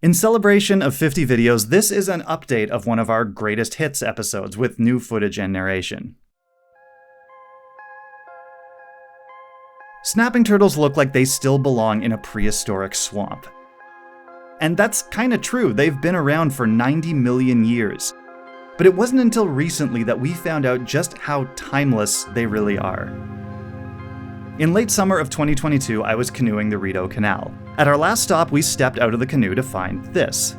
In celebration of 50 videos, this is an update of one of our greatest hits episodes with new footage and narration. Snapping turtles look like they still belong in a prehistoric swamp. And that's kinda true, they've been around for 90 million years. But it wasn't until recently that we found out just how timeless they really are. In late summer of 2022, I was canoeing the Rideau Canal. At our last stop, we stepped out of the canoe to find this.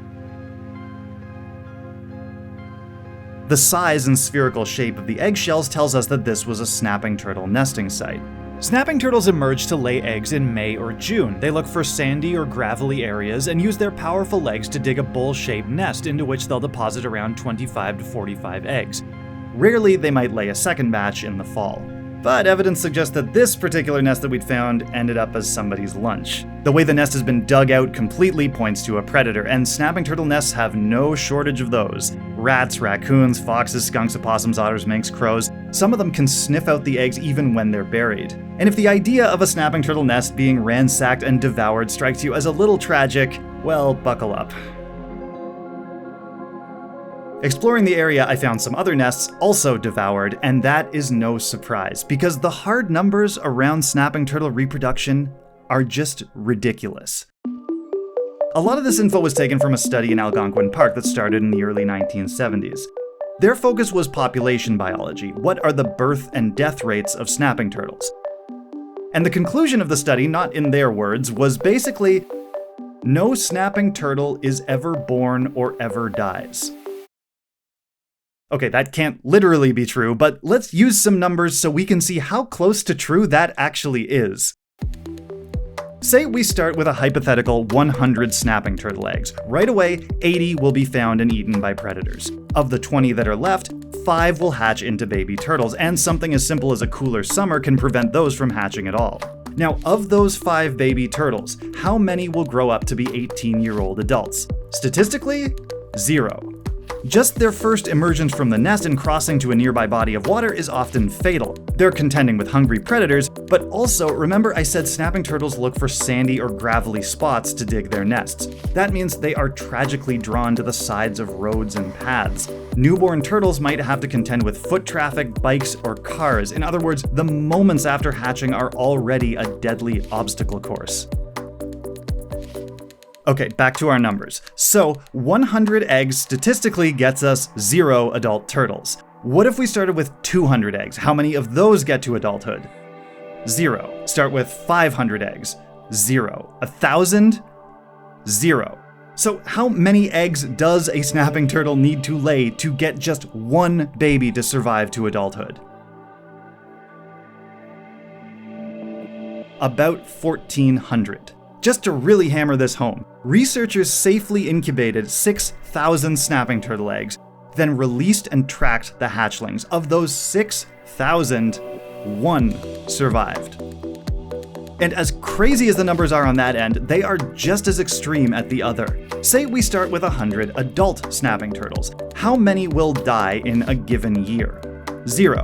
The size and spherical shape of the eggshells tells us that this was a snapping turtle nesting site. Snapping turtles emerge to lay eggs in May or June. They look for sandy or gravelly areas and use their powerful legs to dig a bowl-shaped nest into which they'll deposit around 25 to 45 eggs. Rarely, they might lay a second batch in the fall. But evidence suggests that this particular nest that we'd found ended up as somebody's lunch. The way the nest has been dug out completely points to a predator, and snapping turtle nests have no shortage of those. Rats, raccoons, foxes, skunks, opossums, otters, minks, crows. Some of them can sniff out the eggs even when they're buried. And if the idea of a snapping turtle nest being ransacked and devoured strikes you as a little tragic, well, buckle up. Exploring the area, I found some other nests also devoured, and that is no surprise, because the hard numbers around snapping turtle reproduction are just ridiculous. A lot of this info was taken from a study in Algonquin Park that started in the early 1970s. Their focus was population biology. What are the birth and death rates of snapping turtles? And the conclusion of the study, not in their words, was basically, no snapping turtle is ever born or ever dies. Okay, that can't literally be true, but let's use some numbers so we can see how close to true that actually is. Say we start with a hypothetical 100 snapping turtle eggs. Right away, 80 will be found and eaten by predators. Of the 20 that are left, 5 will hatch into baby turtles, and something as simple as a cooler summer can prevent those from hatching at all. Now, of those 5 baby turtles, how many will grow up to be 18-year-old adults? Statistically, 0. Just their first emergence from the nest and crossing to a nearby body of water is often fatal. They're contending with hungry predators, but also, remember I said snapping turtles look for sandy or gravelly spots to dig their nests. That means they are tragically drawn to the sides of roads and paths. Newborn turtles might have to contend with foot traffic, bikes, or cars. In other words, the moments after hatching are already a deadly obstacle course. Okay, back to our numbers. So, 100 eggs statistically gets us 0 adult turtles. What if we started with 200 eggs? How many of those get to adulthood? 0. Start with 500 eggs? 0. 1,000? 0. So how many eggs does a snapping turtle need to lay to get just one baby to survive to adulthood? About 1,400. Just to really hammer this home, researchers safely incubated 6,000 snapping turtle eggs, then released and tracked the hatchlings. Of those 6,000, 1 survived. And as crazy as the numbers are on that end, they are just as extreme at the other. Say we start with 100 adult snapping turtles. How many will die in a given year? 0.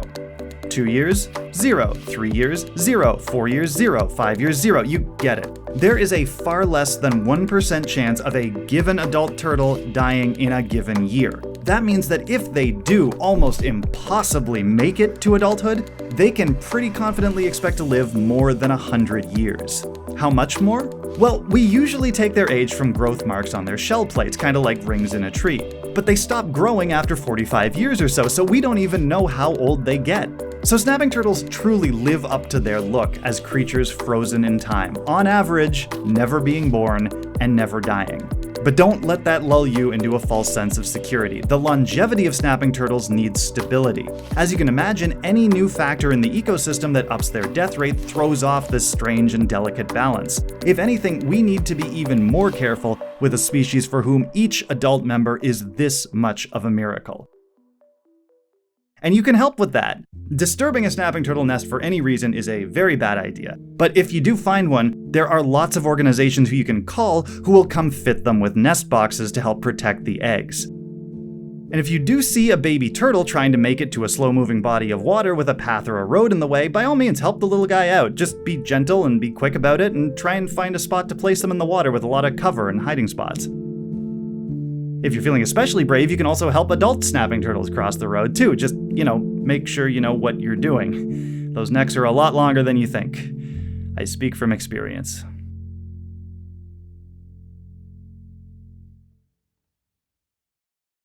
2 years, 0. 3 years, 0. 4 years, 0. 5 years, 0. You get it. There is a far less than 1% chance of a given adult turtle dying in a given year. That means that if they do almost impossibly make it to adulthood, they can pretty confidently expect to live more than 100 years. How much more? Well, we usually take their age from growth marks on their shell plates, kind of like rings in a tree. But they stop growing after 45 years or so we don't even know how old they get. So snapping turtles truly live up to their look as creatures frozen in time, on average, never being born and never dying. But don't let that lull you into a false sense of security. The longevity of snapping turtles needs stability. As you can imagine, any new factor in the ecosystem that ups their death rate throws off this strange and delicate balance. If anything, we need to be even more careful with a species for whom each adult member is this much of a miracle. And you can help with that. Disturbing a snapping turtle nest for any reason is a very bad idea. But if you do find one, there are lots of organizations who you can call who will come fit them with nest boxes to help protect the eggs. And if you do see a baby turtle trying to make it to a slow-moving body of water with a path or a road in the way, by all means help the little guy out. Just be gentle and be quick about it and try and find a spot to place them in the water with a lot of cover and hiding spots. If you're feeling especially brave, you can also help adult snapping turtles cross the road too. Just, make sure you know what you're doing. Those necks are a lot longer than you think. I speak from experience.